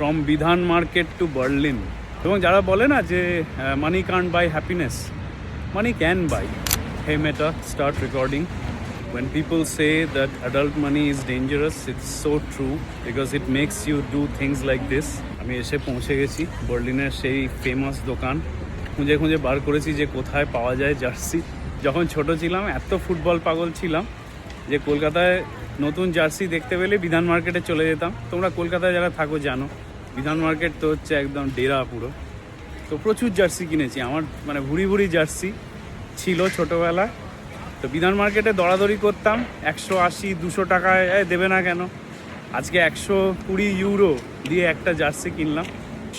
From বিধান market to Berlin. এবং যারা বলে না যে money can't buy happiness, money can buy. Hey Meta, start recording. When people say that adult money is dangerous, it's so true because it makes you do things like this. আমি এসে পৌঁছে গেছি বার্লিনের সেই ফেমাস দোকান। খুঁজে খুঁজে বার করেছি যে কোথায় পাওয়া যায় জার্সি। যখন ছোট ছিলাম এত ফুটবল পাগল ছিলাম যে কলকাতায় নতুন জার্সি দেখতে পেলে বিধান মার্কেটে চলে যেতাম। তোমরা কলকাতায় যারা থাকো জানো, বিধান মার্কেট তো হচ্ছে একদম ডেরা পুরো। তো প্রচুর জার্সি কিনেছি, আমার মানে ভুড়ি ভুড়ি জার্সি ছিল ছোটোবেলায়। তো বিধান মার্কেটে দরাদরি করতাম, 180-200 টাকায় দেবে না কেন। আজকে 120 ইউরো দিয়ে একটা জার্সি কিনলাম।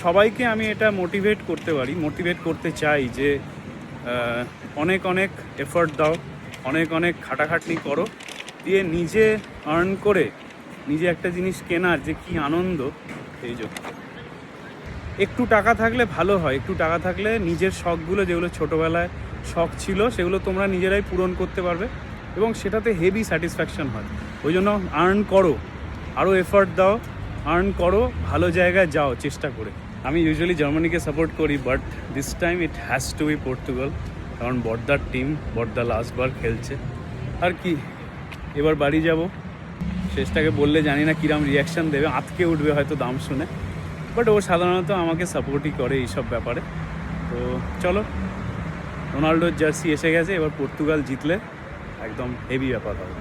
সবাইকে আমি এটা মোটিভেট করতে চাই যে অনেক অনেক এফর্ট দাও, অনেক অনেক খাটাখাটনি করো, দিয়ে নিজে আর্ন করে নিজে একটা জিনিস কেনার যে কী আনন্দ। এই জন্য একটু টাকা থাকলে ভালো হয়, একটু টাকা থাকলে নিজের শখগুলো যেগুলো ছোটোবেলায় শখ ছিল সেগুলো তোমরা নিজেরাই পূরণ করতে পারবে এবং সেটাতে হেভি স্যাটিসফ্যাকশন হয়। ওই জন্য আর্ন করো, আরও এফর্ট দাও, আর্ন করো, ভালো জায়গায় যাও চেষ্টা করে। আমি ইউজুয়ালি জার্মানিকে সাপোর্ট করি, but this time it has to be Portugal, কারণ বর্দার টিম, বর্দা লাস্টবার খেলছে। আর কি, এবার বাড়ি যাব। শেষটাকে বললে জানি না কিরম রিয়াকশান দেবে, আঁতকে উঠবে হয়তো দাম শুনে, বাট ও সাধারণত আমাকে সাপোর্টই করে এইসব ব্যাপারে। তো চলো, রোনাল্ডোর জার্সি এসে গেছে, এবার পর্তুগাল জিতলে একদম হেভি ব্যাপার হবে।